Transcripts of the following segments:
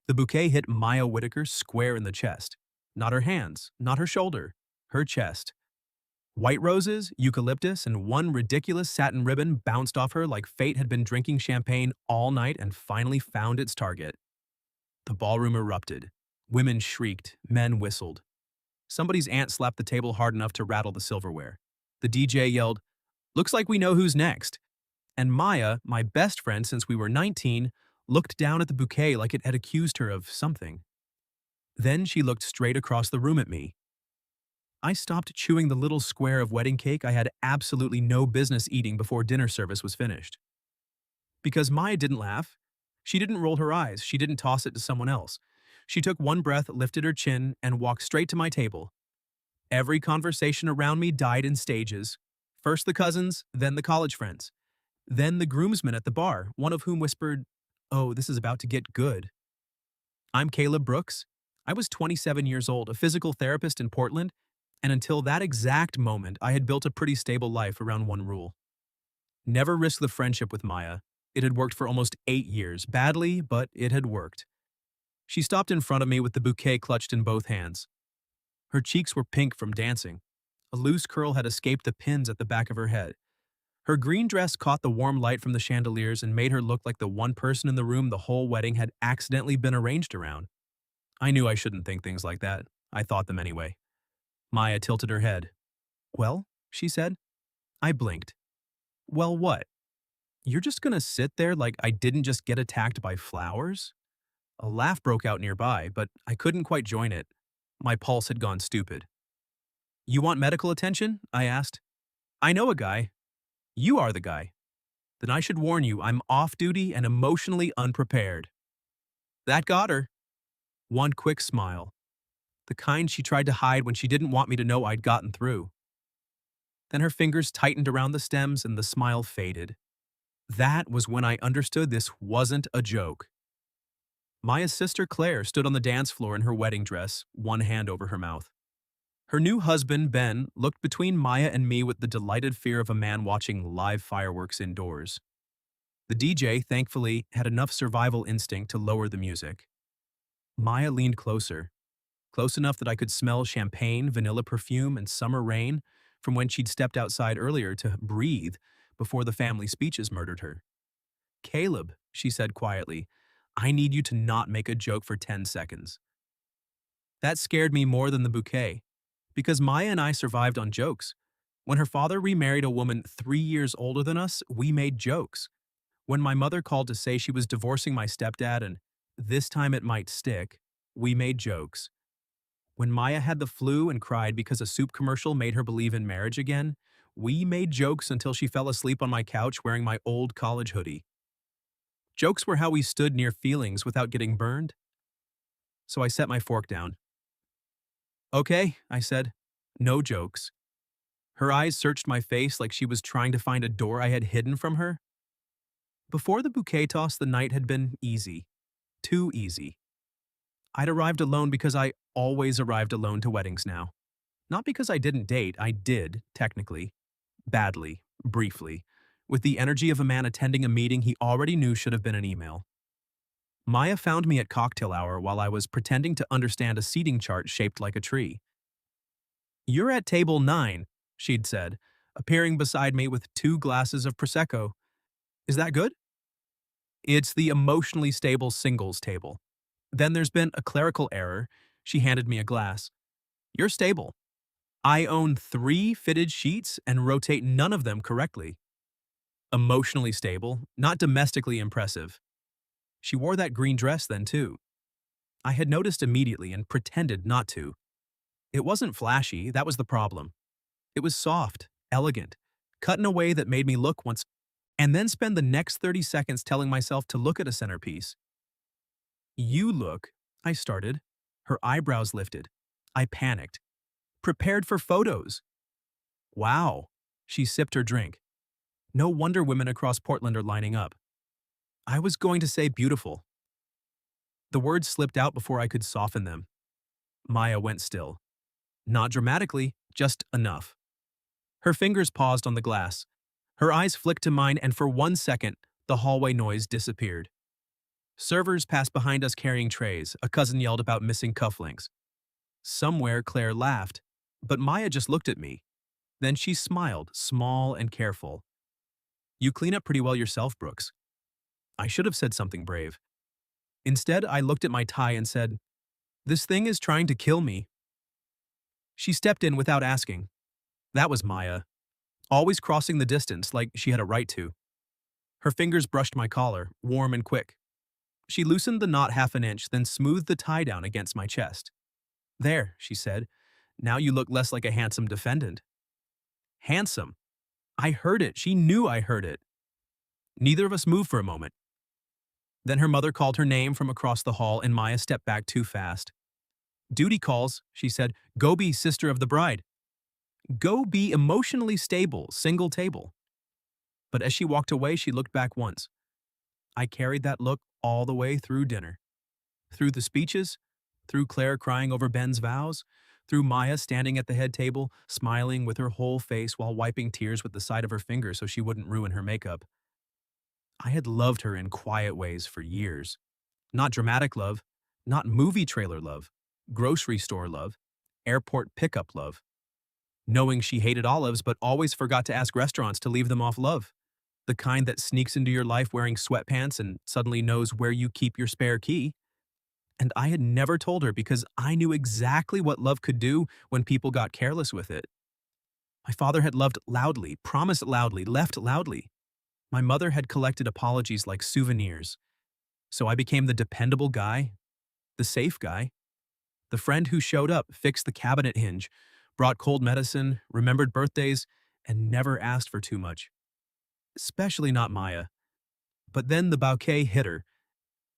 The bouquet hit Maya Whitaker square in the chest. Not her hands, not her shoulder, her chest. White roses, eucalyptus, and one ridiculous satin ribbon bounced off her like fate had been drinking champagne all night and finally found its target. The ballroom erupted. Women shrieked, men whistled. Somebody's aunt slapped the table hard enough to rattle the silverware. The DJ yelled, "Looks like we know who's next." And Maya, my best friend since we were 19, looked down at the bouquet like it had accused her of something. Then she looked straight across the room at me. I stopped chewing the little square of wedding cake I had absolutely no business eating before dinner service was finished. Because Maya didn't laugh. She didn't roll her eyes. She didn't toss it to someone else. She took one breath, lifted her chin, and walked straight to my table. Every conversation around me died in stages. First the cousins, then the college friends. Then the groomsmen at the bar, one of whom whispered, "Oh, this is about to get good." I'm Caleb Brooks. I was 27 years old, a physical therapist in Portland, and until that exact moment, I had built a pretty stable life around one rule. Never risk the friendship with Maya. It had worked for almost 8 years, badly, but it had worked. She stopped in front of me with the bouquet clutched in both hands. Her cheeks were pink from dancing. A loose curl had escaped the pins at the back of her head. Her green dress caught the warm light from the chandeliers and made her look like the one person in the room the whole wedding had accidentally been arranged around. I knew I shouldn't think things like that. I thought them anyway. Maya tilted her head. "Well?" she said. I blinked. "Well, what? You're just gonna sit there like I didn't just get attacked by flowers?" A laugh broke out nearby, but I couldn't quite join it. My pulse had gone stupid. "You want medical attention?" I asked. "I know a guy. You are the guy. Then I should warn you, I'm off duty and emotionally unprepared." That got her. One quick smile. The kind she tried to hide when she didn't want me to know I'd gotten through. Then her fingers tightened around the stems and the smile faded. That was when I understood this wasn't a joke. Maya's sister Claire stood on the dance floor in her wedding dress, one hand over her mouth. Her new husband, Ben, looked between Maya and me with the delighted fear of a man watching live fireworks indoors. The DJ, thankfully, had enough survival instinct to lower the music. Maya leaned closer, close enough that I could smell champagne, vanilla perfume, and summer rain from when she'd stepped outside earlier to breathe before the family speeches murdered her. "Caleb," she said quietly, "I need you to not make a joke for 10 seconds." That scared me more than the bouquet, because Maya and I survived on jokes. When her father remarried a woman 3 years older than us, we made jokes. When my mother called to say she was divorcing my stepdad and this time it might stick, we made jokes. When Maya had the flu and cried because a soup commercial made her believe in marriage again, we made jokes until she fell asleep on my couch wearing my old college hoodie. Jokes were how we stood near feelings without getting burned. So I set my fork down. "Okay," I said. "No jokes." Her eyes searched my face like she was trying to find a door I had hidden from her. Before the bouquet toss, the night had been easy. Too easy. I'd arrived alone because I always arrived alone to weddings now. Not because I didn't date, I did, technically. Badly, briefly, with the energy of a man attending a meeting he already knew should have been an email. Maya found me at cocktail hour while I was pretending to understand a seating chart shaped like a tree. "You're at table 9, she'd said, appearing beside me with 2 glasses of Prosecco. "Is that good?" "It's the emotionally stable singles table. Then there's been a clerical error." She handed me a glass. "You're stable. I own 3 fitted sheets and rotate none of them correctly." Emotionally stable, not domestically impressive. She wore that green dress then, too. I had noticed immediately and pretended not to. It wasn't flashy, that was the problem. It was soft, elegant, cut in a way that made me look once, and then spend the next 30 seconds telling myself to look at a centerpiece. "You look," I started. Her eyebrows lifted. I panicked. "Prepared for photos." "Wow." She sipped her drink. "No wonder women across Portland are lining up." I was going to say beautiful. The words slipped out before I could soften them. Maya went still. Not dramatically, just enough. Her fingers paused on the glass. Her eyes flicked to mine, and for 1 second, the hallway noise disappeared. Servers passed behind us carrying trays. A cousin yelled about missing cufflinks. Somewhere, Claire laughed, but Maya just looked at me. Then she smiled, small and careful. You clean up pretty well yourself, Brooks. I should have said something brave. Instead, I looked at my tie and said, This thing is trying to kill me. She stepped in without asking. That was Maya, always crossing the distance like she had a right to. Her fingers brushed my collar, warm and quick. She loosened the knot half an inch, then smoothed the tie down against my chest. There, she said. Now you look less like a handsome defendant. Handsome. I heard it. She knew I heard it. Neither of us moved for a moment. Then her mother called her name from across the hall and Maya stepped back too fast. Duty calls, she said. Go be sister of the bride. Go be emotionally stable, single table. But as she walked away, she looked back once. I carried that look all the way through dinner. Through the speeches, through Claire crying over Ben's vows, through Maya standing at the head table, smiling with her whole face while wiping tears with the side of her finger so she wouldn't ruin her makeup. I had loved her in quiet ways for years. Not dramatic love, not movie trailer love, grocery store love, airport pickup love. Knowing she hated olives but always forgot to ask restaurants to leave them off love. The kind that sneaks into your life wearing sweatpants and suddenly knows where you keep your spare key. And I had never told her because I knew exactly what love could do when people got careless with it. My father had loved loudly, promised loudly, left loudly. My mother had collected apologies like souvenirs. So I became the dependable guy, the safe guy, the friend who showed up, fixed the cabinet hinge, brought cold medicine, remembered birthdays, and never asked for too much. Especially not Maya. But then the bouquet hit her,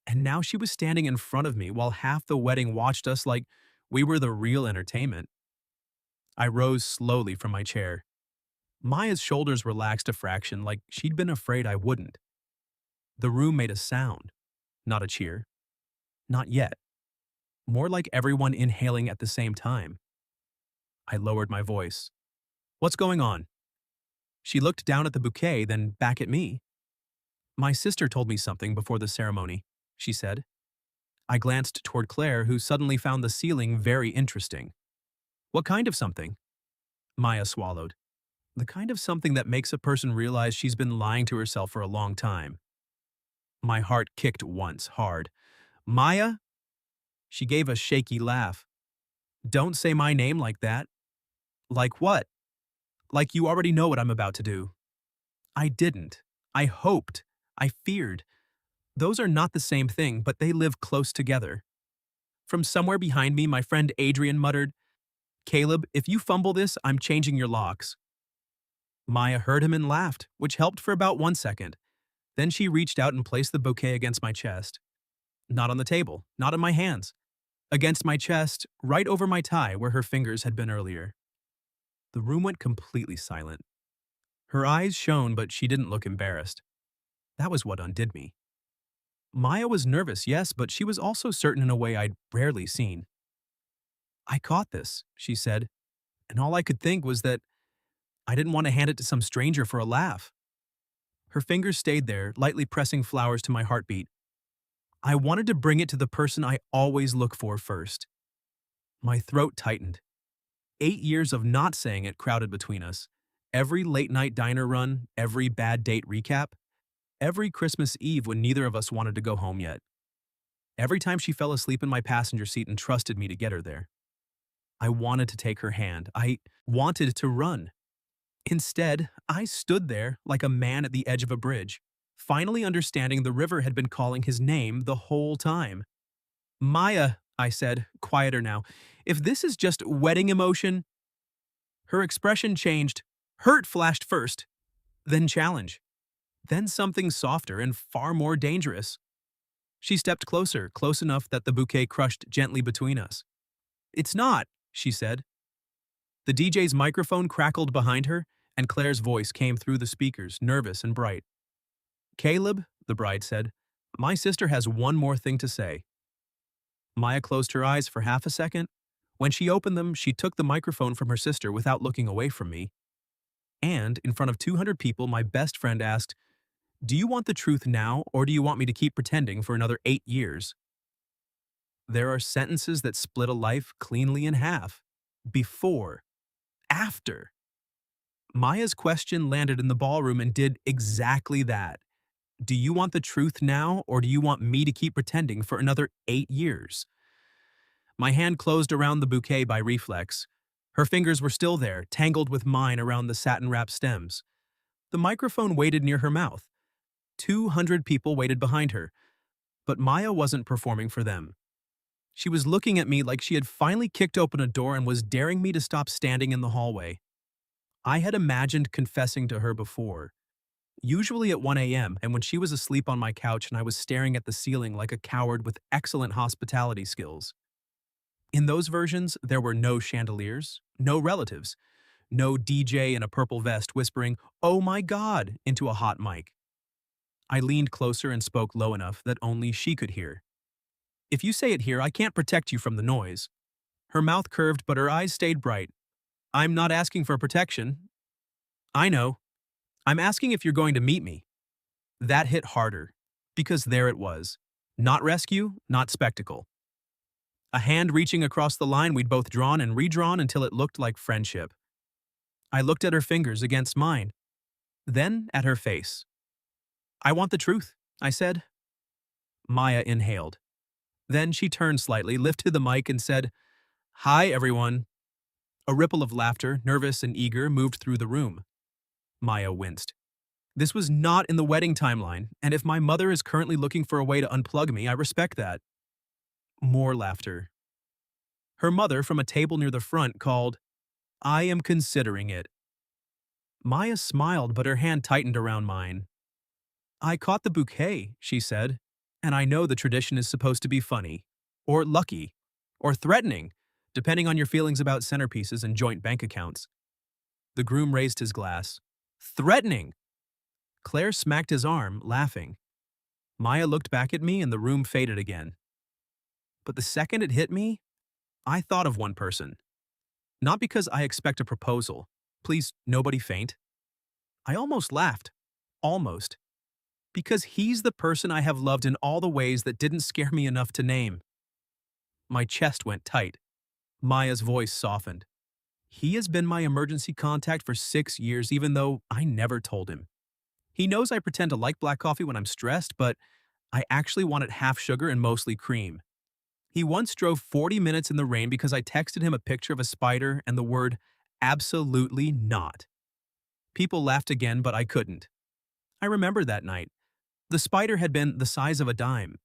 and now she was standing in front of me while half the wedding watched us like we were the real entertainment. I rose slowly from my chair. Maya's shoulders relaxed a fraction like she'd been afraid I wouldn't. The room made a sound, not a cheer. Not yet. More like everyone inhaling at the same time. I lowered my voice. What's going on? She looked down at the bouquet, then back at me. My sister told me something before the ceremony, she said. I glanced toward Claire, who suddenly found the ceiling very interesting. What kind of something? Maya swallowed. The kind of something that makes a person realize she's been lying to herself for a long time. My heart kicked once, hard. Maya? She gave a shaky laugh. Don't say my name like that. Like what? Like you already know what I'm about to do. I didn't. I hoped. I feared. Those are not the same thing, but they live close together. From somewhere behind me, my friend Adrian muttered, Caleb, if you fumble this, I'm changing your locks. Maya heard him and laughed, which helped for about 1 second. Then she reached out and placed the bouquet against my chest. Not on the table, not in my hands. Against my chest, right over my tie where her fingers had been earlier. The room went completely silent. Her eyes shone, but she didn't look embarrassed. That was what undid me. Maya was nervous, yes, but she was also certain in a way I'd rarely seen. I caught this, she said, and all I could think was that I didn't want to hand it to some stranger for a laugh. Her fingers stayed there, lightly pressing flowers to my heartbeat. I wanted to bring it to the person I always look for first. My throat tightened. 8 years of not saying it crowded between us. Every late-night diner run, every bad date recap, every Christmas Eve when neither of us wanted to go home yet. Every time she fell asleep in my passenger seat and trusted me to get her there. I wanted to take her hand. I wanted to run. Instead, I stood there like a man at the edge of a bridge, finally understanding the river had been calling his name the whole time. Maya, I said, quieter now, if this is just wedding emotion. Her expression changed. Hurt flashed first, then challenge, then something softer and far more dangerous. She stepped closer, close enough that the bouquet crushed gently between us. It's not, she said. The DJ's microphone crackled behind her, and Claire's voice came through the speakers, nervous and bright. Caleb, the bride said, my sister has one more thing to say. Maya closed her eyes for half a second. When she opened them, she took the microphone from her sister without looking away from me. And, in front of 200 people, my best friend asked, Do you want the truth now, or do you want me to keep pretending for another 8 years? There are sentences that split a life cleanly in half. Before, after. Maya's question landed in the ballroom and did exactly that. Do you want the truth now, or do you want me to keep pretending for another 8 years? My hand closed around the bouquet by reflex. Her fingers were still there, tangled with mine around the satin-wrapped stems. The microphone waited near her mouth. 200 people waited behind her, but Maya wasn't performing for them. She was looking at me like she had finally kicked open a door and was daring me to stop standing in the hallway. I had imagined confessing to her before, usually at 1 a.m., and when she was asleep on my couch and I was staring at the ceiling like a coward with excellent hospitality skills. In those versions, there were no chandeliers, no relatives, no DJ in a purple vest whispering, "Oh my God," into a hot mic. I leaned closer and spoke low enough that only she could hear. "If you say it here, I can't protect you from the noise." Her mouth curved, but her eyes stayed bright. "I'm not asking for protection." "I know. I'm asking if you're going to meet me." That hit harder, because there it was. Not rescue, not spectacle. A hand reaching across the line we'd both drawn and redrawn until it looked like friendship. I looked at her fingers against mine, then at her face. "I want the truth," I said. Maya inhaled. Then she turned slightly, lifted the mic, and said, "Hi, everyone." A ripple of laughter, nervous and eager, moved through the room. Maya winced. This was not in the wedding timeline, and if my mother is currently looking for a way to unplug me, I respect that. More laughter. Her mother, from a table near the front, called, "I am considering it." Maya smiled, but her hand tightened around mine. "I caught the bouquet," she said, "and I know the tradition is supposed to be funny, or lucky, or threatening, depending on your feelings about centerpieces and joint bank accounts." The groom raised his glass. "Threatening!" Claire smacked his arm, laughing. Maya looked back at me and the room faded again. But the second it hit me, I thought of one person. Not because I expect a proposal. Please, nobody faint. I almost laughed. Almost. Because he's the person I have loved in all the ways that didn't scare me enough to name. My chest went tight. Maya's voice softened. He has been my emergency contact for 6 years, even though I never told him. He knows I pretend to like black coffee when I'm stressed, but I actually want it half sugar and mostly cream. He once drove 40 minutes in the rain because I texted him a picture of a spider and the word absolutely not. People laughed again, but I couldn't. I remembered that night. The spider had been the size of a dime.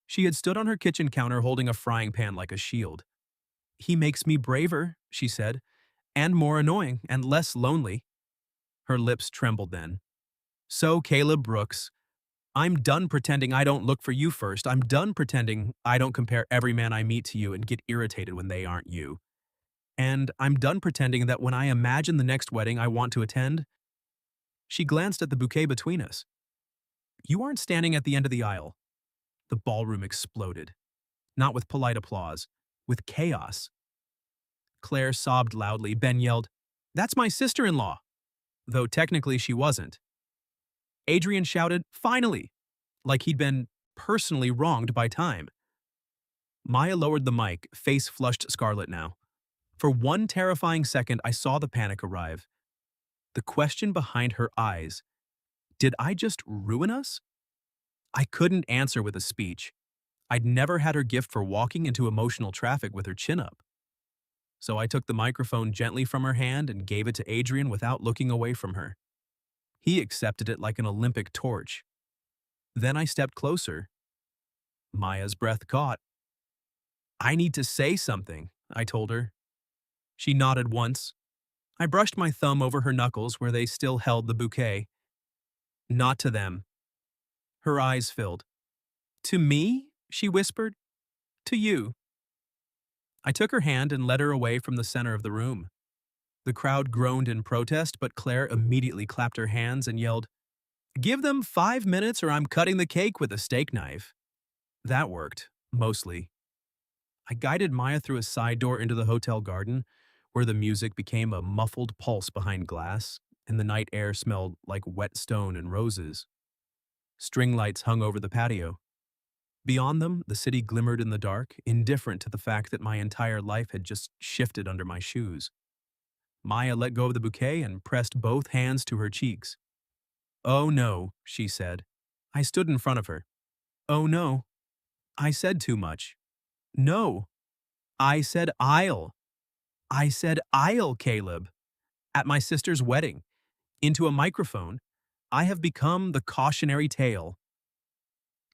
She had stood on her kitchen counter holding a frying pan like a shield. "He makes me braver," she said, "and more annoying and less lonely." Her lips trembled then. "So, Caleb Brooks, I'm done pretending I don't look for you first. I'm done pretending I don't compare every man I meet to you and get irritated when they aren't you. And I'm done pretending that when I imagine the next wedding I want to attend." She glanced at the bouquet between us. "You aren't standing at the end of the aisle." The ballroom exploded. Not with polite applause, with chaos. Claire sobbed loudly. Ben yelled, "That's my sister-in-law!" Though technically she wasn't. Adrian shouted, "Finally!" Like he'd been personally wronged by time. Maya lowered the mic, face flushed scarlet now. For one terrifying second, I saw the panic arrive. The question behind her eyes. Did I just ruin us? I couldn't answer with a speech. I'd never had her gift for walking into emotional traffic with her chin up. So I took the microphone gently from her hand and gave it to Adrian without looking away from her. He accepted it like an Olympic torch. Then I stepped closer. Maya's breath caught. "I need to say something," I told her. She nodded once. I brushed my thumb over her knuckles where they still held the bouquet. "Not to them." Her eyes filled. "To me?" she whispered. "To you." I took her hand and led her away from the center of the room. The crowd groaned in protest, but Claire immediately clapped her hands and yelled, "Give them 5 minutes or I'm cutting the cake with a steak knife." That worked, mostly. I guided Maya through a side door into the hotel garden, where the music became a muffled pulse behind glass, and the night air smelled like wet stone and roses. String lights hung over the patio. Beyond them, the city glimmered in the dark, indifferent to the fact that my entire life had just shifted under my shoes. Maya let go of the bouquet and pressed both hands to her cheeks. "Oh no," she said. I stood in front of her. "Oh no. I said too much. No. I said I'll. I said I'll, Caleb. At my sister's wedding. Into a microphone. I have become the cautionary tale."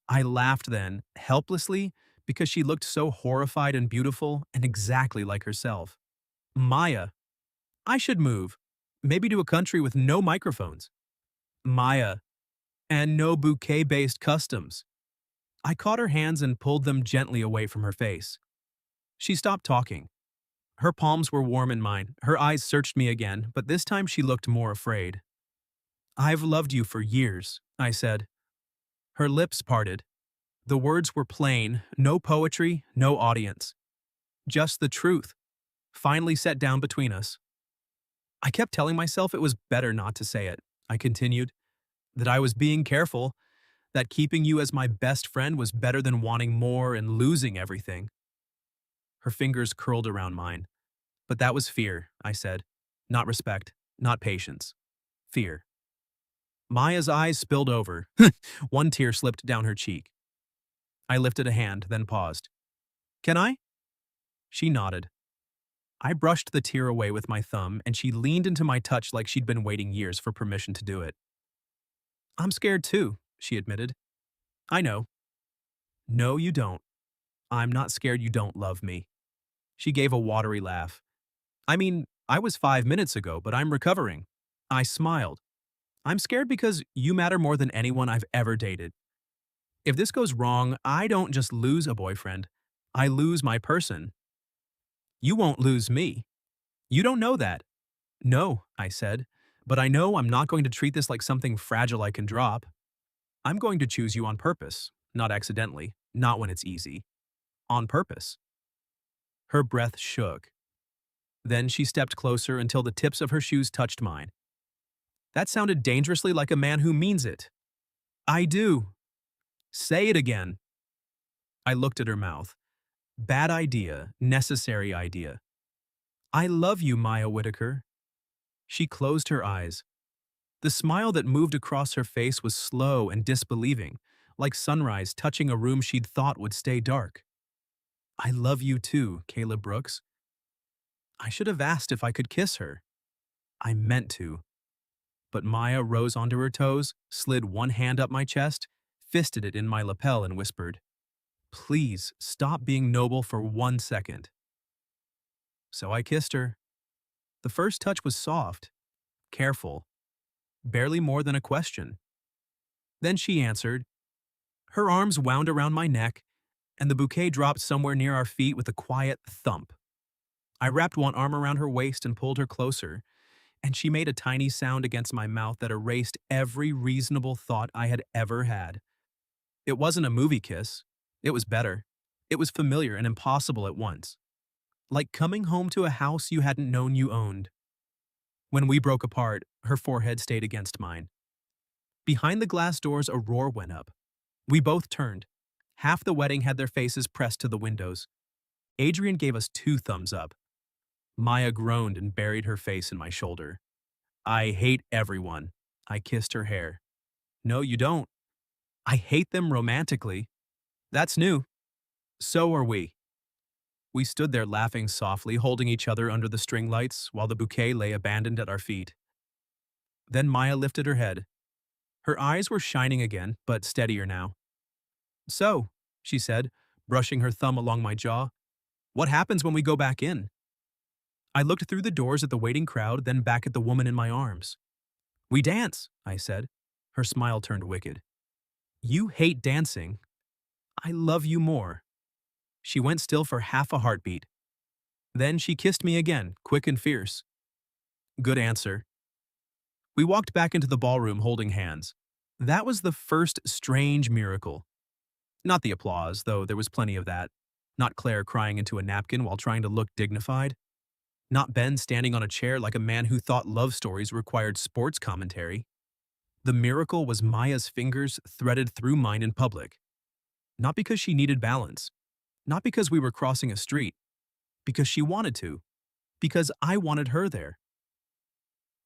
I laughed then, helplessly, because she looked so horrified and beautiful and exactly like herself. "Maya, I should move. Maybe to a country with no microphones. Maya, and no bouquet-based customs." I caught her hands and pulled them gently away from her face. She stopped talking. Her palms were warm in mine. Her eyes searched me again, but this time she looked more afraid. "I've loved you for years," I said. Her lips parted. The words were plain, no poetry, no audience. Just the truth, finally set down between us. I kept telling myself it was better not to say it. I continued, that I was being careful, that keeping you as my best friend was better than wanting more and losing everything. Her fingers curled around mine. "But that was fear," I said. "Not respect, not patience. Fear." Maya's eyes spilled over. One tear slipped down her cheek. I lifted a hand, then paused. "Can I?" She nodded. I brushed the tear away with my thumb, and she leaned into my touch like she'd been waiting years for permission to do it. "I'm scared too," she admitted. "I know." "No, you don't. I'm not scared you don't love me." She gave a watery laugh. "I mean, I was 5 minutes ago, but I'm recovering." I smiled. "I'm scared because you matter more than anyone I've ever dated. If this goes wrong, I don't just lose a boyfriend. I lose my person. You won't lose me. You don't know that." "No," I said, "but I know I'm not going to treat this like something fragile I can drop. I'm going to choose you on purpose, not accidentally, not when it's easy. On purpose." Her breath shook. Then she stepped closer until the tips of her shoes touched mine. That sounded dangerously like a man who means it. "I do." "Say it again." I looked at her mouth. Bad idea, necessary idea. "I love you, Maya Whitaker." She closed her eyes. The smile that moved across her face was slow and disbelieving, like sunrise touching a room she'd thought would stay dark. "I love you too, Caleb Brooks." I should have asked if I could kiss her. I meant to. But Maya rose onto her toes, slid one hand up my chest, fisted it in my lapel and whispered, "Please stop being noble for 1 second." So I kissed her. The first touch was soft, careful, barely more than a question. Then she answered. Her arms wound around my neck, and the bouquet dropped somewhere near our feet with a quiet thump. I wrapped one arm around her waist and pulled her closer, and she made a tiny sound against my mouth that erased every reasonable thought I had ever had. It wasn't a movie kiss. It was better. It was familiar and impossible at once. Like coming home to a house you hadn't known you owned. When we broke apart, her forehead stayed against mine. Behind the glass doors, a roar went up. We both turned. Half the wedding had their faces pressed to the windows. Adrian gave us 2 thumbs up. Maya groaned and buried her face in my shoulder. "I hate everyone." I kissed her hair. "No, you don't." "I hate them romantically." "That's new." "So are we." We stood there laughing softly, holding each other under the string lights, while the bouquet lay abandoned at our feet. Then Maya lifted her head. Her eyes were shining again, but steadier now. "So," she said, brushing her thumb along my jaw, "what happens when we go back in?" I looked through the doors at the waiting crowd, then back at the woman in my arms. "We dance," I said. Her smile turned wicked. "You hate dancing. I love you more." She went still for half a heartbeat. Then she kissed me again, quick and fierce. Good answer. We walked back into the ballroom holding hands. That was the first strange miracle. Not the applause, though there was plenty of that. Not Claire crying into a napkin while trying to look dignified. Not Ben standing on a chair like a man who thought love stories required sports commentary. The miracle was Maya's fingers threaded through mine in public. Not because she needed balance, not because we were crossing a street, because she wanted to, because I wanted her there.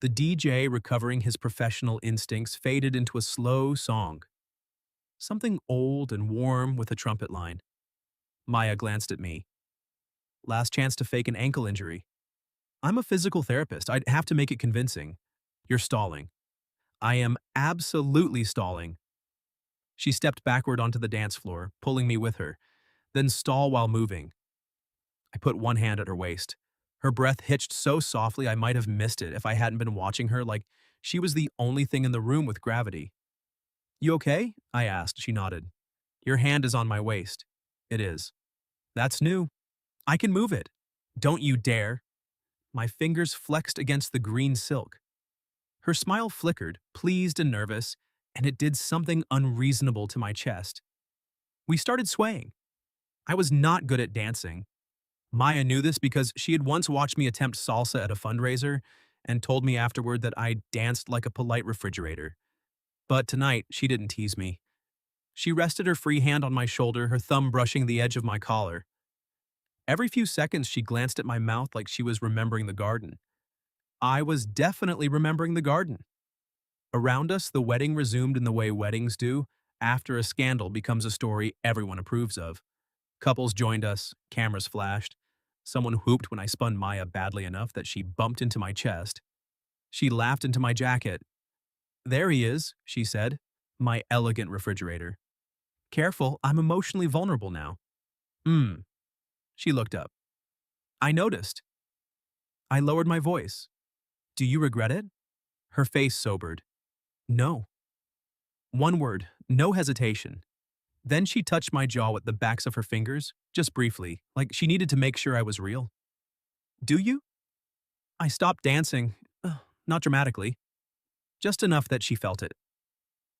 The DJ, recovering his professional instincts, faded into a slow song. Something old and warm with a trumpet line. Maya glanced at me. Last chance to fake an ankle injury. I'm a physical therapist. I'd have to make it convincing. You're stalling. I am absolutely stalling. She stepped backward onto the dance floor, pulling me with her, then stall while moving. I put one hand at her waist. Her breath hitched so softly I might have missed it if I hadn't been watching her like she was the only thing in the room with gravity. You okay? I asked. She nodded. Your hand is on my waist. It is. That's new. I can move it. Don't you dare. My fingers flexed against the green silk. Her smile flickered, pleased and nervous, and it did something unreasonable to my chest. We started swaying. I was not good at dancing. Maya knew this because she had once watched me attempt salsa at a fundraiser and told me afterward that I danced like a polite refrigerator. But tonight, she didn't tease me. She rested her free hand on my shoulder, her thumb brushing the edge of my collar. Every few seconds, she glanced at my mouth like she was remembering the garden. I was definitely remembering the garden. Around us, the wedding resumed in the way weddings do after a scandal becomes a story everyone approves of. Couples joined us, cameras flashed. Someone whooped when I spun Maya badly enough that she bumped into my chest. She laughed into my jacket. There he is, she said, my elegant refrigerator. Careful, I'm emotionally vulnerable now. She looked up. I noticed. I lowered my voice. Do you regret it? Her face sobered. No. One word, no hesitation. Then she touched my jaw with the backs of her fingers, just briefly, like she needed to make sure I was real. Do you? I stopped dancing, not dramatically, just enough that she felt it.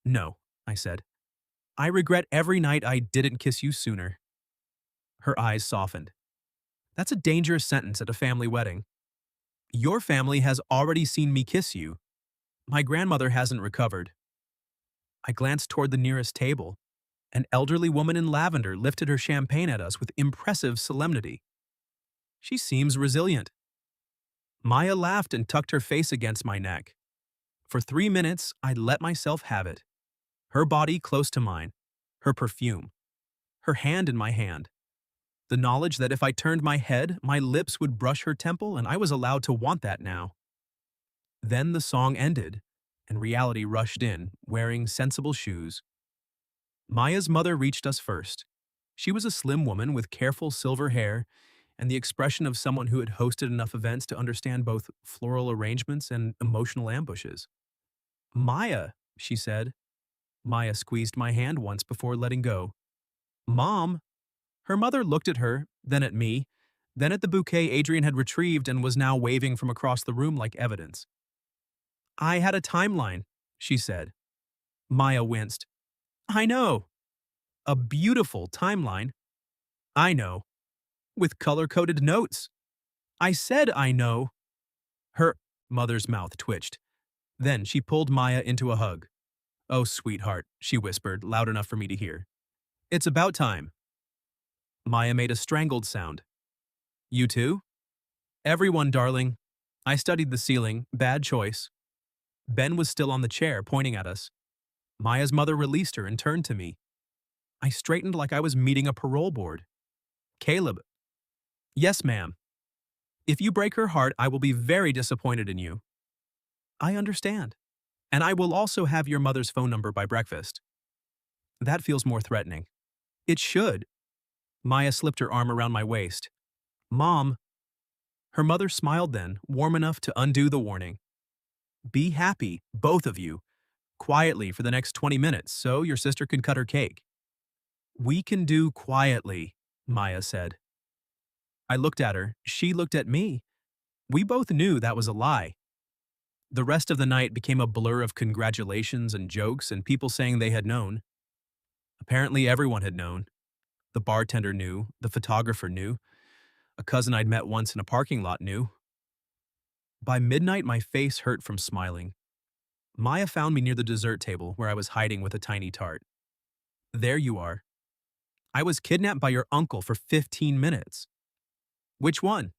No, I said. I regret every night I didn't kiss you sooner. Her eyes softened. That's a dangerous sentence at a family wedding. Your family has already seen me kiss you. My grandmother hasn't recovered. I glanced toward the nearest table. An elderly woman in lavender lifted her champagne at us with impressive solemnity. She seems resilient. Maya laughed and tucked her face against my neck. For 3 minutes, I let myself have it. Her body close to mine, her perfume, her hand in my hand. The knowledge that if I turned my head, my lips would brush her temple, and I was allowed to want that now. Then the song ended, and reality rushed in, wearing sensible shoes. Maya's mother reached us first. She was a slim woman with careful silver hair and the expression of someone who had hosted enough events to understand both floral arrangements and emotional ambushes. Maya, she said. Maya squeezed my hand once before letting go. Mom! Her mother looked at her, then at me, then at the bouquet Adrian had retrieved and was now waving from across the room like evidence. I had a timeline, she said. Maya winced. I know. A beautiful timeline. I know. With color-coded notes. I said I know. Her mother's mouth twitched. Then she pulled Maya into a hug. Oh, sweetheart, she whispered, loud enough for me to hear. It's about time. Maya made a strangled sound. You too? Everyone, darling. I studied the ceiling. Bad choice. Ben was still on the chair, pointing at us. Maya's mother released her and turned to me. I straightened like I was meeting a parole board. Caleb. Yes, ma'am. If you break her heart, I will be very disappointed in you. I understand. And I will also have your mother's phone number by breakfast. That feels more threatening. It should. Maya slipped her arm around my waist. Mom. Her mother smiled then, warm enough to undo the warning. Be happy, both of you, quietly for the next 20 minutes so your sister can cut her cake. We can do quietly, Maya said. I looked at her. She looked at me. We both knew that was a lie. The rest of the night became a blur of congratulations and jokes and people saying they had known. Apparently everyone had known. The bartender knew, the photographer knew, a cousin I'd met once in a parking lot knew. By midnight, my face hurt from smiling. Maya found me near the dessert table where I was hiding with a tiny tart. There you are. I was kidnapped by your uncle for 15 minutes. Which one?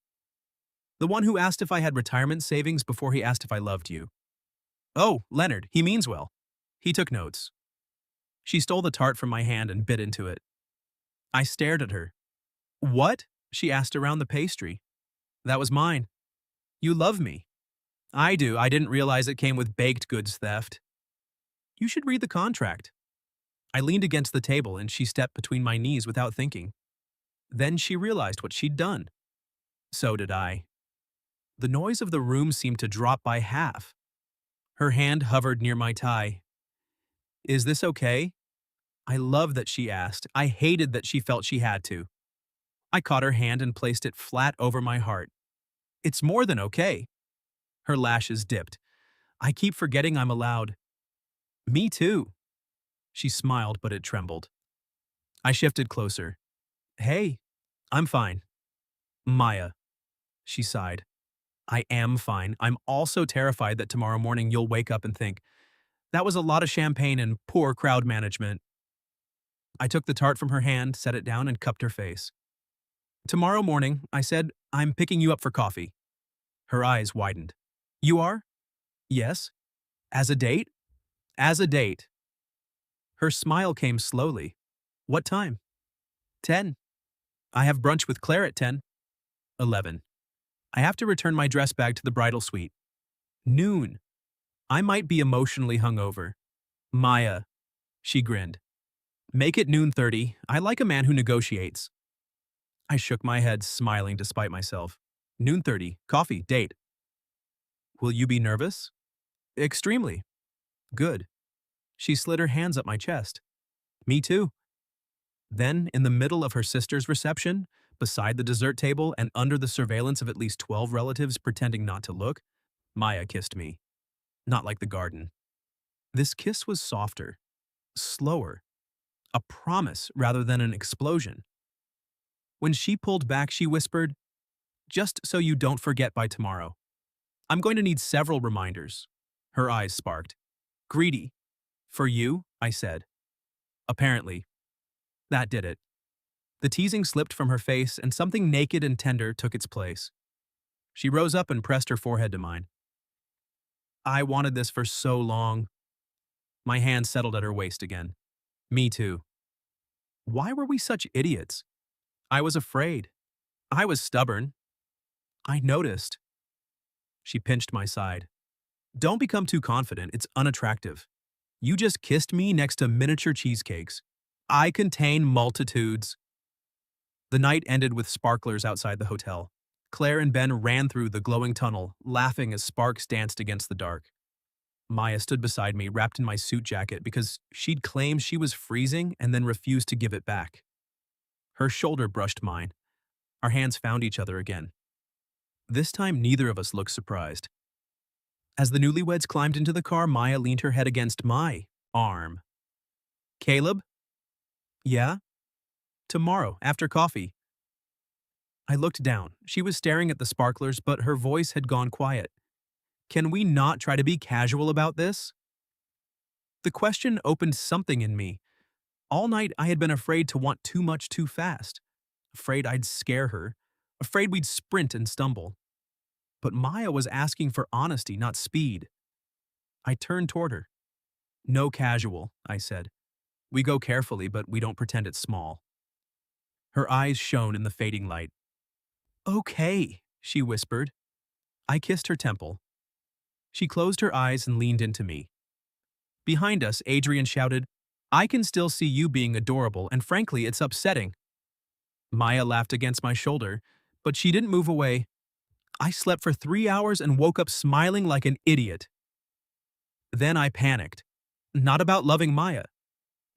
The one who asked if I had retirement savings before he asked if I loved you. Oh, Leonard, he means well. He took notes. She stole the tart from my hand and bit into it. I stared at her. What? She asked around the pastry. That was mine. You love me. I do. I didn't realize it came with baked goods theft. You should read the contract. I leaned against the table and she stepped between my knees without thinking. Then she realized what she'd done. So did I. The noise of the room seemed to drop by half. Her hand hovered near my tie. Is this okay? I loved that she asked. I hated that she felt she had to. I caught her hand and placed it flat over my heart. It's more than okay. Her lashes dipped. I keep forgetting I'm allowed. Me too. She smiled, but it trembled. I shifted closer. Hey, I'm fine. Maya. She sighed. I am fine. I'm also terrified that tomorrow morning you'll wake up and think, that was a lot of champagne and poor crowd management. I took the tart from her hand, set it down, and cupped her face. Tomorrow morning, I said, I'm picking you up for coffee. Her eyes widened. You are? Yes. As a date? As a date. Her smile came slowly. What time? 10. I have brunch with Claire at 10. 11. I have to return my dress bag to the bridal suite. Noon. I might be emotionally hungover. Maya. She grinned. Make it noon 30. I like a man who negotiates. I shook my head, smiling despite myself. Noon 30. Coffee. Date. Will you be nervous? Extremely. Good. She slid her hands up my chest. Me too. Then, in the middle of her sister's reception, beside the dessert table and under the surveillance of at least 12 relatives pretending not to look, Maya kissed me. Not like the garden. This kiss was softer, slower, a promise rather than an explosion. When she pulled back, she whispered, just so you don't forget by tomorrow. I'm going to need several reminders. Her eyes sparked. Greedy. For you, I said. Apparently. That did it. The teasing slipped from her face and something naked and tender took its place. She rose up and pressed her forehead to mine. I wanted this for so long. My hand settled at her waist again. Me too. Why were we such idiots? I was afraid. I was stubborn. I noticed. She pinched my side. Don't become too confident. It's unattractive. You just kissed me next to miniature cheesecakes. I contain multitudes. The night ended with sparklers outside the hotel. Claire and Ben ran through the glowing tunnel, laughing as sparks danced against the dark. Maya stood beside me, wrapped in my suit jacket because she'd claimed she was freezing and then refused to give it back. Her shoulder brushed mine. Our hands found each other again. This time, neither of us looked surprised. As the newlyweds climbed into the car, Maya leaned her head against my arm. Caleb? Yeah? Tomorrow, after coffee. I looked down. She was staring at the sparklers, but her voice had gone quiet. Can we not try to be casual about this? The question opened something in me. All night I had been afraid to want too much too fast. Afraid I'd scare her. Afraid we'd sprint and stumble. But Maya was asking for honesty, not speed. I turned toward her. No casual, I said. We go carefully, but we don't pretend it's small. Her eyes shone in the fading light. Okay, she whispered. I kissed her temple. She closed her eyes and leaned into me. Behind us, Adrian shouted, I can still see you being adorable, and frankly, it's upsetting. Maya laughed against my shoulder, but she didn't move away. I slept for 3 hours and woke up smiling like an idiot. Then I panicked. Not about loving Maya.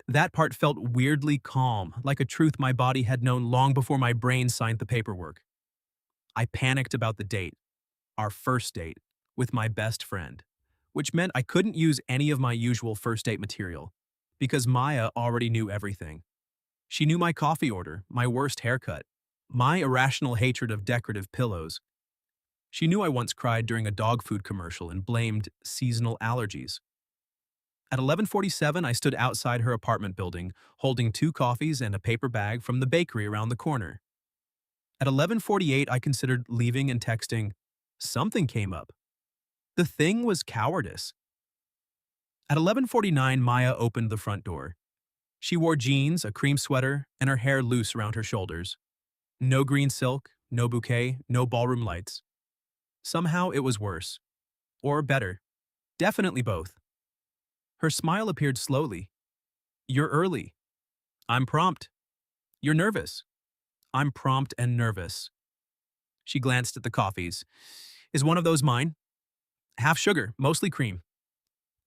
That part felt weirdly calm, like a truth my body had known long before my brain signed the paperwork. I panicked about the date, our first date, with my best friend, which meant I couldn't use any of my usual first date material, because Maya already knew everything. She knew my coffee order, my worst haircut, my irrational hatred of decorative pillows. She knew I once cried during a dog food commercial and blamed seasonal allergies. At 11:47, I stood outside her apartment building, holding 2 coffees and a paper bag from the bakery around the corner. At 11:48, I considered leaving and texting. Something came up. The thing was cowardice. At 11:49, Maya opened the front door. She wore jeans, a cream sweater, and her hair loose around her shoulders. No green silk, no bouquet, no ballroom lights. Somehow it was worse. Or better. Definitely both. Her smile appeared slowly. You're early. I'm prompt. You're nervous. I'm prompt and nervous. She glanced at the coffees. Is one of those mine? Half sugar, mostly cream.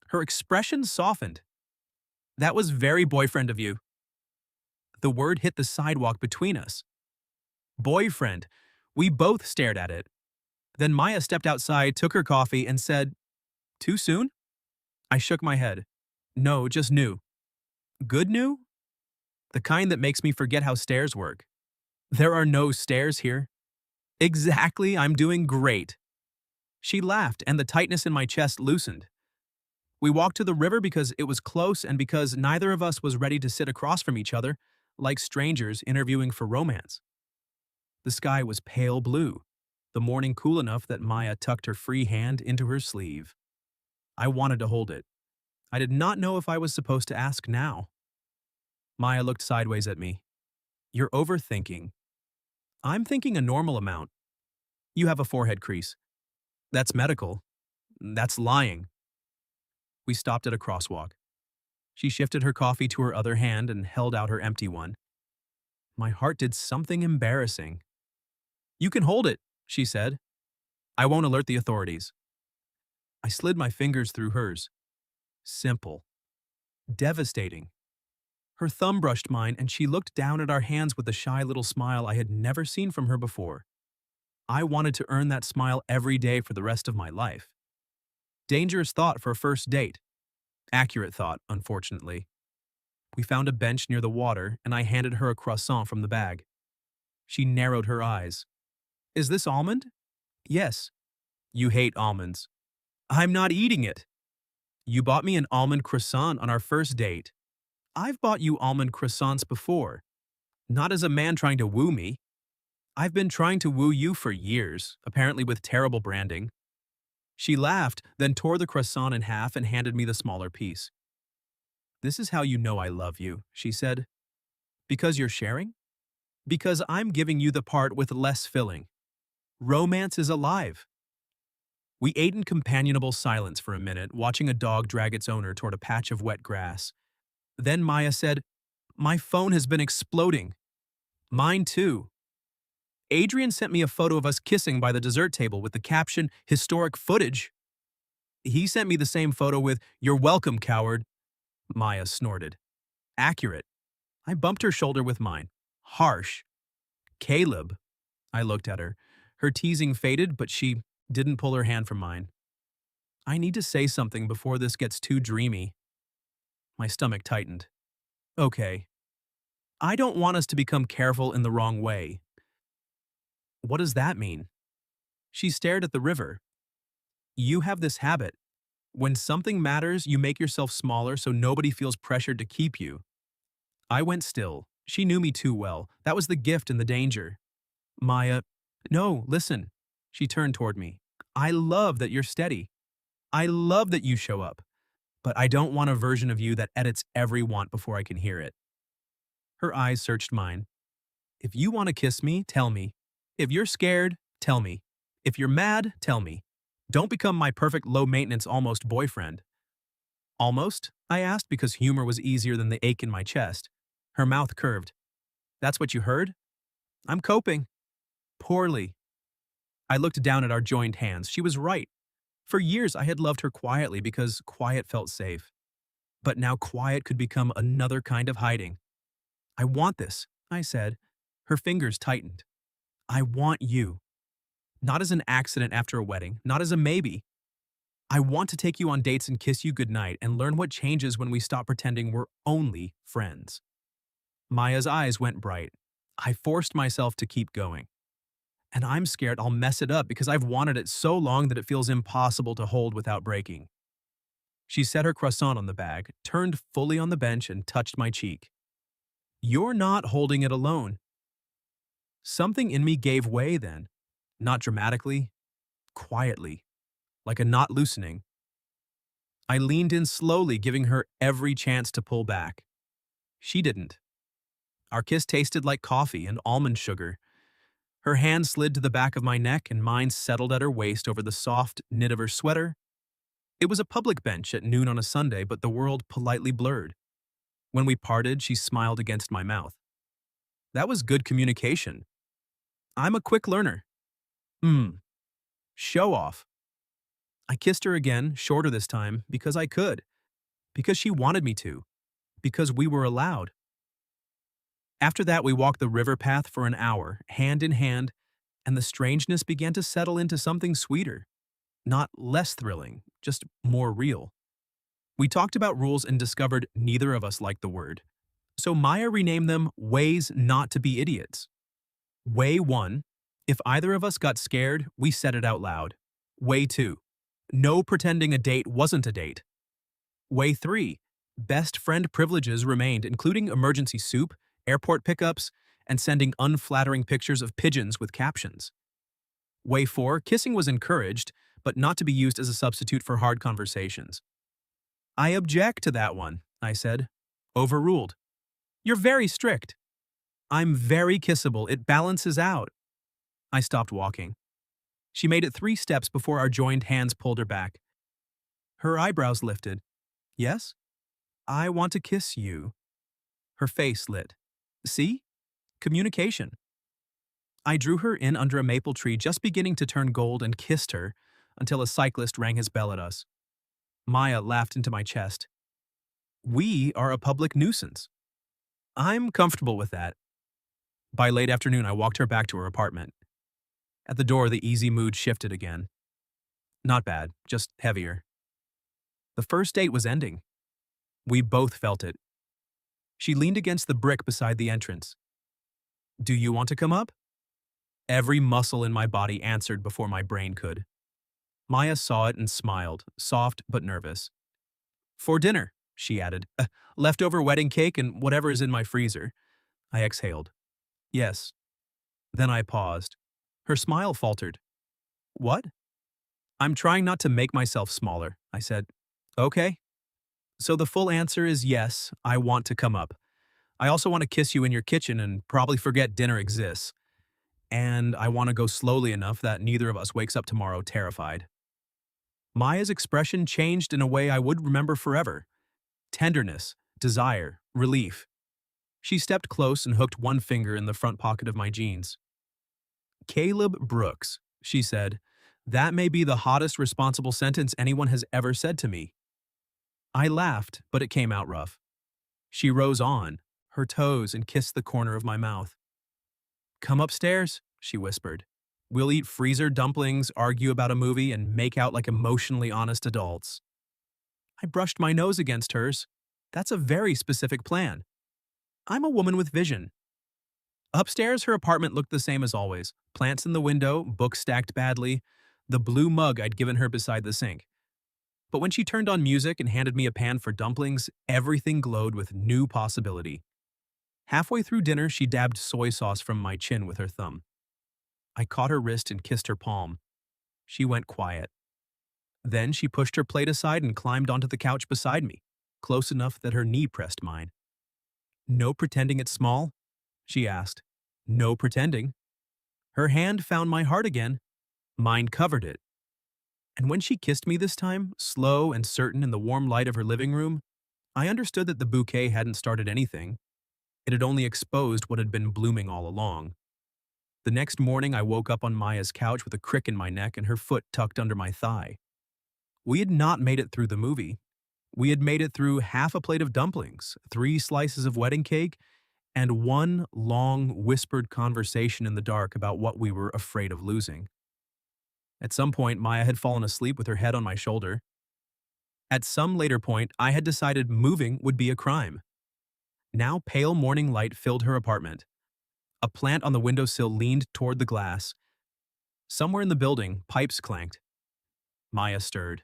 Her expression softened. That was very boyfriend of you. The word hit the sidewalk between us. Boyfriend. We both stared at it. Then Maya stepped outside, took her coffee, and said, Too soon? I shook my head. No, just new. Good new? The kind that makes me forget how stairs work. There are no stairs here. Exactly, I'm doing great. She laughed, and the tightness in my chest loosened. We walked to the river because it was close and because neither of us was ready to sit across from each other, like strangers interviewing for romance. The sky was pale blue, the morning cool enough that Maya tucked her free hand into her sleeve. I wanted to hold it. I did not know if I was supposed to ask now. Maya looked sideways at me. You're overthinking. I'm thinking a normal amount. You have a forehead crease. That's medical. That's lying. We stopped at a crosswalk. She shifted her coffee to her other hand and held out her empty one. My heart did something embarrassing. You can hold it, she said. I won't alert the authorities. I slid my fingers through hers. Simple. Devastating. Her thumb brushed mine and she looked down at our hands with the shy little smile I had never seen from her before. I wanted to earn that smile every day for the rest of my life. Dangerous thought for a first date. Accurate thought, unfortunately. We found a bench near the water and I handed her a croissant from the bag. She narrowed her eyes. Is this almond? Yes. You hate almonds. I'm not eating it. You bought me an almond croissant on our first date. I've bought you almond croissants before. Not as a man trying to woo me. I've been trying to woo you for years, apparently with terrible branding. She laughed, then tore the croissant in half and handed me the smaller piece. This is how you know I love you, she said. Because you're sharing? Because I'm giving you the part with less filling. Romance is alive. We ate in companionable silence for a minute, watching a dog drag its owner toward a patch of wet grass. Then Maya said, My phone has been exploding. Mine too. Adrian sent me a photo of us kissing by the dessert table with the caption, Historic footage. He sent me the same photo with, You're welcome, coward. Maya snorted. Accurate. I bumped her shoulder with mine. Harsh. Caleb. I looked at her. Her teasing faded, but she didn't pull her hand from mine. I need to say something before this gets too dreamy. My stomach tightened. Okay. I don't want us to become careful in the wrong way. What does that mean? She stared at the river. You have this habit. When something matters, you make yourself smaller so nobody feels pressured to keep you. I went still. She knew me too well. That was the gift and the danger. Maya, no, listen. She turned toward me. I love that you're steady. I love that you show up. But I don't want a version of you that edits every want before I can hear it. Her eyes searched mine. If you want to kiss me, tell me. If you're scared, tell me. If you're mad, tell me. Don't become my perfect low-maintenance almost boyfriend. Almost? I asked because humor was easier than the ache in my chest. Her mouth curved. That's what you heard? I'm coping. Poorly. I looked down at our joined hands. She was right. For years, I had loved her quietly because quiet felt safe. But now quiet could become another kind of hiding. I want this, I said. Her fingers tightened. I want you. Not as an accident after a wedding, not as a maybe. I want to take you on dates and kiss you goodnight and learn what changes when we stop pretending we're only friends. Maya's eyes went bright. I forced myself to keep going. And I'm scared I'll mess it up because I've wanted it so long that it feels impossible to hold without breaking. She set her croissant on the bag, turned fully on the bench, and touched my cheek. You're not holding it alone. Something in me gave way then. Not dramatically, quietly, like a knot loosening. I leaned in slowly, giving her every chance to pull back. She didn't. Our kiss tasted like coffee and almond sugar. Her hand slid to the back of my neck and mine settled at her waist over the soft knit of her sweater. It was a public bench at noon on a Sunday, but the world politely blurred. When we parted, she smiled against my mouth. That was good communication. I'm a quick learner. Show off. I kissed her again, shorter this time, because I could. Because she wanted me to. Because we were allowed. After that, we walked the river path for an hour, hand in hand, and the strangeness began to settle into something sweeter. Not less thrilling, just more real. We talked about rules and discovered neither of us liked the word. So Maya renamed them ways not to be idiots. Way 1, if either of us got scared, we said it out loud. Way 2, no pretending a date wasn't a date. Way 3, best friend privileges remained, including emergency soup, airport pickups, and sending unflattering pictures of pigeons with captions. Way 4, kissing was encouraged, but not to be used as a substitute for hard conversations. I object to that one, I said. Overruled. You're very strict. I'm very kissable. It balances out. I stopped walking. She made it 3 steps before our joined hands pulled her back. Her eyebrows lifted. Yes? I want to kiss you. Her face lit. See? Communication. I drew her in under a maple tree just beginning to turn gold and kissed her until a cyclist rang his bell at us. Maya laughed into my chest. We are a public nuisance. I'm comfortable with that. By late afternoon, I walked her back to her apartment. At the door, the easy mood shifted again. Not bad, just heavier. The first date was ending. We both felt it. She leaned against the brick beside the entrance. Do you want to come up? Every muscle in my body answered before my brain could. Maya saw it and smiled, soft but nervous. For dinner, she added. Leftover wedding cake and whatever is in my freezer. I exhaled. Yes. Then I paused. Her smile faltered. What? I'm trying not to make myself smaller, I said. Okay. So the full answer is yes, I want to come up. I also want to kiss you in your kitchen and probably forget dinner exists. And I want to go slowly enough that neither of us wakes up tomorrow terrified. Maya's expression changed in a way I would remember forever. Tenderness, desire, relief. She stepped close and hooked one finger in the front pocket of my jeans. Caleb Brooks, she said, that may be the hottest responsible sentence anyone has ever said to me. I laughed, but it came out rough. She rose on, her toes, and kissed the corner of my mouth. Come upstairs, she whispered. We'll eat freezer dumplings, argue about a movie, and make out like emotionally honest adults. I brushed my nose against hers. That's a very specific plan. I'm a woman with vision. Upstairs, her apartment looked the same as always. Plants in the window, books stacked badly, the blue mug I'd given her beside the sink. But when she turned on music and handed me a pan for dumplings, everything glowed with new possibility. Halfway through dinner, she dabbed soy sauce from my chin with her thumb. I caught her wrist and kissed her palm. She went quiet. Then she pushed her plate aside and climbed onto the couch beside me, close enough that her knee pressed mine. No pretending it's small? She asked. No pretending. Her hand found my heart again. Mine covered it. And when she kissed me this time, slow and certain in the warm light of her living room, I understood that the bouquet hadn't started anything. It had only exposed what had been blooming all along. The next morning, I woke up on Maya's couch with a crick in my neck and her foot tucked under my thigh. We had not made it through the movie. We had made it through half a plate of dumplings, 3 slices of wedding cake, and one long, whispered conversation in the dark about what we were afraid of losing. At some point, Maya had fallen asleep with her head on my shoulder. At some later point, I had decided moving would be a crime. Now pale morning light filled her apartment. A plant on the windowsill leaned toward the glass. Somewhere in the building, pipes clanked. Maya stirred.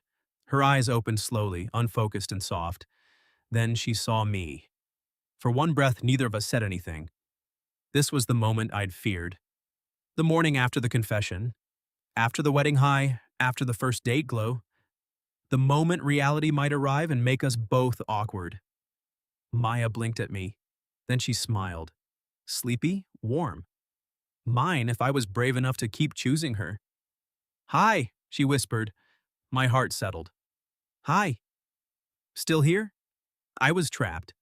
Her eyes opened slowly, unfocused and soft. Then she saw me. For one breath, neither of us said anything. This was the moment I'd feared. The morning after the confession, after the wedding high, after the first date glow, the moment reality might arrive and make us both awkward. Maya blinked at me. Then she smiled. Sleepy, warm. Mine if I was brave enough to keep choosing her. Hi, she whispered. My heart settled. Hi. Still here? I was trapped.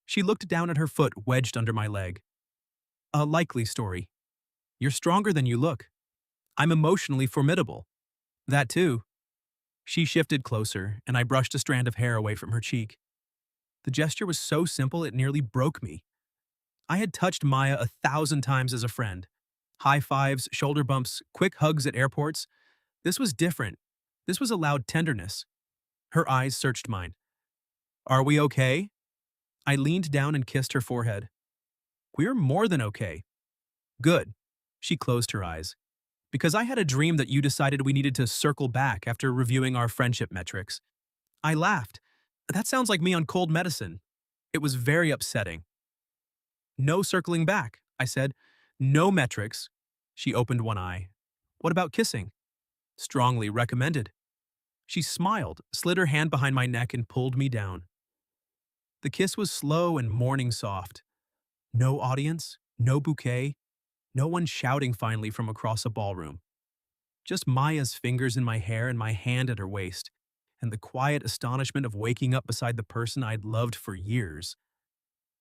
She looked down at her foot wedged under my leg. A likely story. You're stronger than you look. I'm emotionally formidable. That too. She shifted closer, and I brushed a strand of hair away from her cheek. The gesture was so simple it nearly broke me. I had touched Maya 1,000 times as a friend. High fives, shoulder bumps, quick hugs at airports. This was different. This was allowed tenderness. Her eyes searched mine. Are we okay? I leaned down and kissed her forehead. We're more than okay. Good. She closed her eyes. Because I had a dream that you decided we needed to circle back after reviewing our friendship metrics. I laughed. That sounds like me on cold medicine. It was very upsetting. No circling back, I said. No metrics. She opened one eye. What about kissing? Strongly recommended. She smiled, slid her hand behind my neck, and pulled me down. The kiss was slow and morning soft. No audience, no bouquet, no one shouting finally from across a ballroom. Just Maya's fingers in my hair and my hand at her waist, and the quiet astonishment of waking up beside the person I'd loved for years.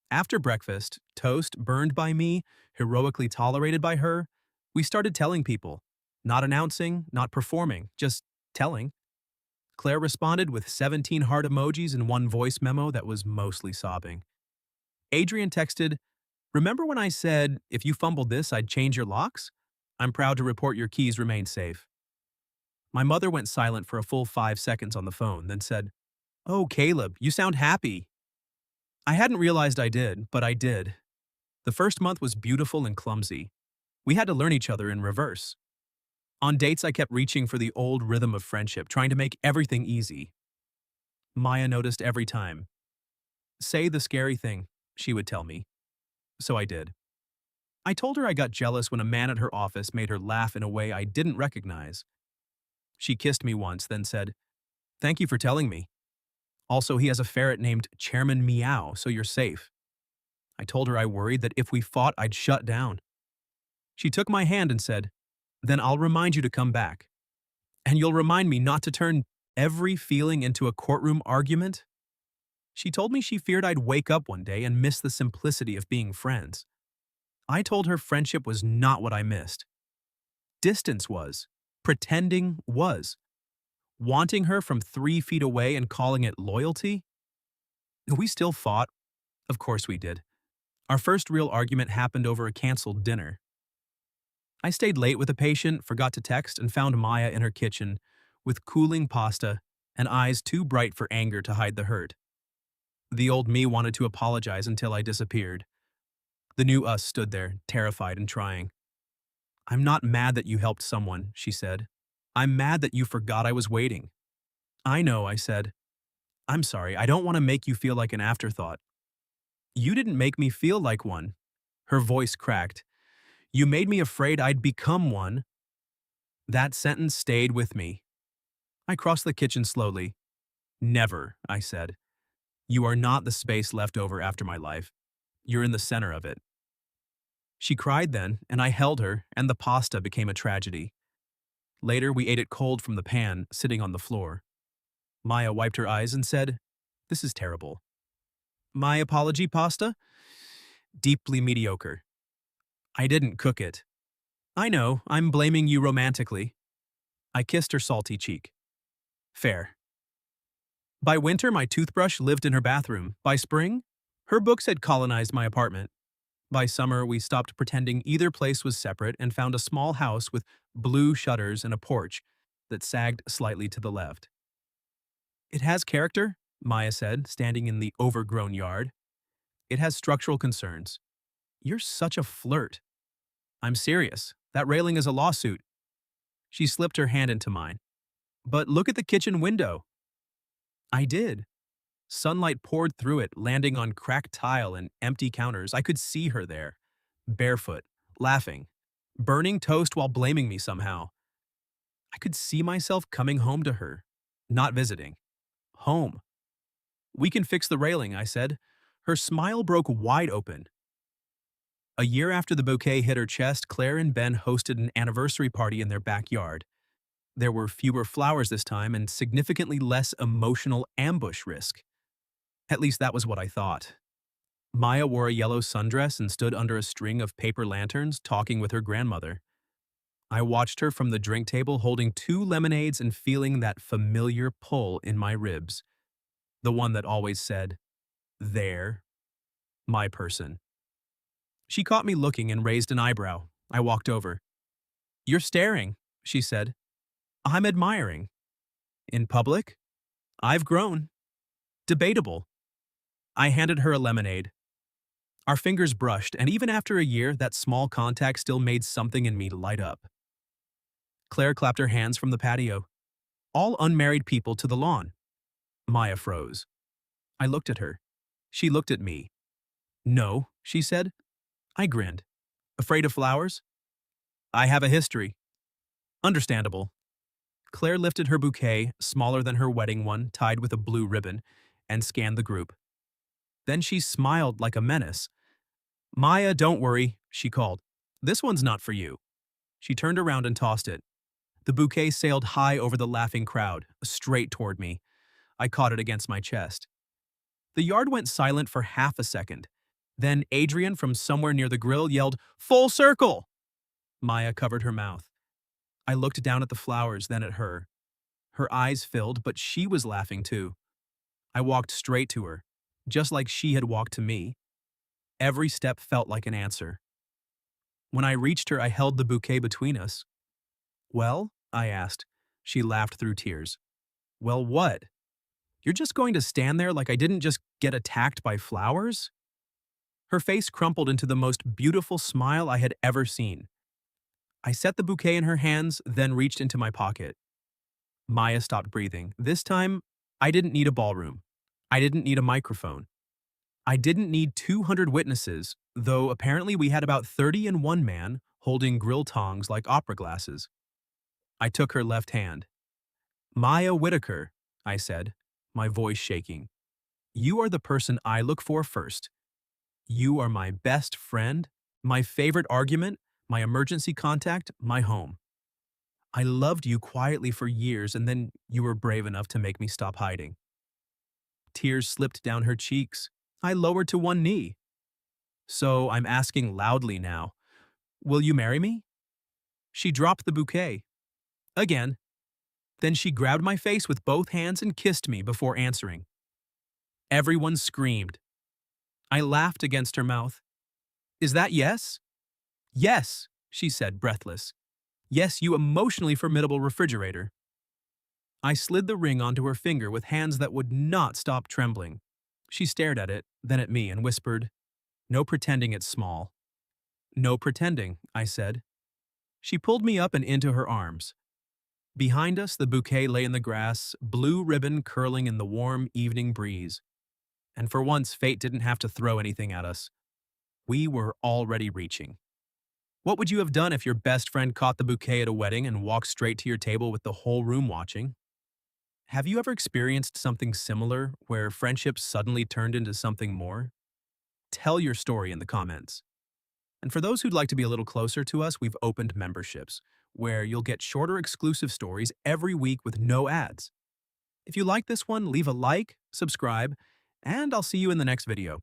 After breakfast, toast burned by me, heroically tolerated by her, we started telling people. Not announcing, not performing, just telling. Claire responded with 17 heart emojis and one voice memo that was mostly sobbing. Adrian texted, "Remember when I said, if you fumbled this, I'd change your locks? I'm proud to report your keys remain safe." My mother went silent for a full 5 seconds on the phone, then said, "Oh, Caleb, you sound happy." I hadn't realized I did, but I did. The first month was beautiful and clumsy. We had to learn each other in reverse. On dates, I kept reaching for the old rhythm of friendship, trying to make everything easy. Maya noticed every time. Say the scary thing, she would tell me. So I did. I told her I got jealous when a man at her office made her laugh in a way I didn't recognize. She kissed me once, then said, "Thank you for telling me. Also, he has a ferret named Chairman Meow, so you're safe." I told her I worried that if we fought, I'd shut down. She took my hand and said, "Then I'll remind you to come back. And you'll remind me not to turn every feeling into a courtroom argument." She told me she feared I'd wake up one day and miss the simplicity of being friends. I told her friendship was not what I missed. Distance was. Pretending was. Wanting her from 3 feet away and calling it loyalty? We still fought. Of course we did. Our first real argument happened over a canceled dinner. I stayed late with a patient, forgot to text, and found Maya in her kitchen with cooling pasta and eyes too bright for anger to hide the hurt. The old me wanted to apologize until I disappeared. The new us stood there, terrified and trying. "I'm not mad that you helped someone," she said. "I'm mad that you forgot I was waiting." "I know," I said. "I'm sorry, I don't want to make you feel like an afterthought." "You didn't make me feel like one." Her voice cracked. "You made me afraid I'd become one." That sentence stayed with me. I crossed the kitchen slowly. "Never," I said. "You are not the space left over after my life. You're in the center of it." She cried then, and I held her, and the pasta became a tragedy. Later, we ate it cold from the pan, sitting on the floor. Maya wiped her eyes and said, "This is terrible." "My apology pasta? Deeply mediocre." "I didn't cook it." "I know, I'm blaming you romantically." I kissed her salty cheek. "Fair." By winter, my toothbrush lived in her bathroom. By spring, her books had colonized my apartment. By summer, we stopped pretending either place was separate and found a small house with blue shutters and a porch that sagged slightly to the left. "It has character," Maya said, standing in the overgrown yard. "It has structural concerns." "You're such a flirt." "I'm serious. That railing is a lawsuit." She slipped her hand into mine. "But look at the kitchen window. I did. Sunlight poured through it, landing on cracked tile and empty counters. I could see her there, barefoot, laughing, burning toast while blaming me somehow. I could see myself coming home to her, not visiting. Home. We can fix the railing, I said. Her smile broke wide open. A year after the bouquet hit her chest, Claire and Ben hosted an anniversary party in their backyard. There were fewer flowers this time and significantly less emotional ambush risk. At least that was what I thought. Maya wore a yellow sundress and stood under a string of paper lanterns, talking with her grandmother. I watched her from the drink table holding two lemonades and feeling that familiar pull in my ribs. The one that always said, "There, my person." She caught me looking and raised an eyebrow. I walked over. "You're staring," she said. "I'm admiring." "In public?" "I've grown." "Debatable." I handed her a lemonade. Our fingers brushed, and even after a year, that small contact still made something in me light up. Claire clapped her hands from the patio. "All unmarried people to the lawn." Maya froze. I looked at her. She looked at me. "No," she said. I grinned. "Afraid of flowers?" "I have a history." "Understandable." Claire lifted her bouquet, smaller than her wedding one, tied with a blue ribbon, and scanned the group. Then she smiled like a menace. "Maya, don't worry," she called. "This one's not for you." She turned around and tossed it. The bouquet sailed high over the laughing crowd, straight toward me. I caught it against my chest. The yard went silent for half a second. Then Adrian from somewhere near the grill yelled, "Full circle!" Maya covered her mouth. I looked down at the flowers, then at her. Her eyes filled, but she was laughing too. I walked straight to her, just like she had walked to me. Every step felt like an answer. When I reached her, I held the bouquet between us. "Well?" I asked. She laughed through tears. "Well, what? You're just going to stand there like I didn't just get attacked by flowers?" Her face crumpled into the most beautiful smile I had ever seen. I set the bouquet in her hands, then reached into my pocket. Maya stopped breathing. This time, I didn't need a ballroom. I didn't need a microphone. I didn't need 200 witnesses, though apparently we had about 30 in one man holding grill tongs like opera glasses. I took her left hand. "Maya Whitaker," I said, my voice shaking. "You are the person I look for first. You are my best friend, my favorite argument, my emergency contact, my home. I loved you quietly for years, and then you were brave enough to make me stop hiding." Tears slipped down her cheeks. I lowered to one knee. "So I'm asking loudly now. Will you marry me?" She dropped the bouquet. Again. Then she grabbed my face with both hands and kissed me before answering. Everyone screamed. I laughed against her mouth. "Is that yes?" "Yes," she said, breathless. "Yes, you emotionally formidable refrigerator." I slid the ring onto her finger with hands that would not stop trembling. She stared at it, then at me, and whispered, "No pretending it's small." "No pretending," I said. She pulled me up and into her arms. Behind us, the bouquet lay in the grass, blue ribbon curling in the warm evening breeze. And for once, fate didn't have to throw anything at us. We were already reaching. What would you have done if your best friend caught the bouquet at a wedding and walked straight to your table with the whole room watching? Have you ever experienced something similar where friendship suddenly turned into something more? Tell your story in the comments. And for those who'd like to be a little closer to us, we've opened memberships, where you'll get shorter exclusive stories every week with no ads. If you like this one, leave a like, subscribe, and I'll see you in the next video.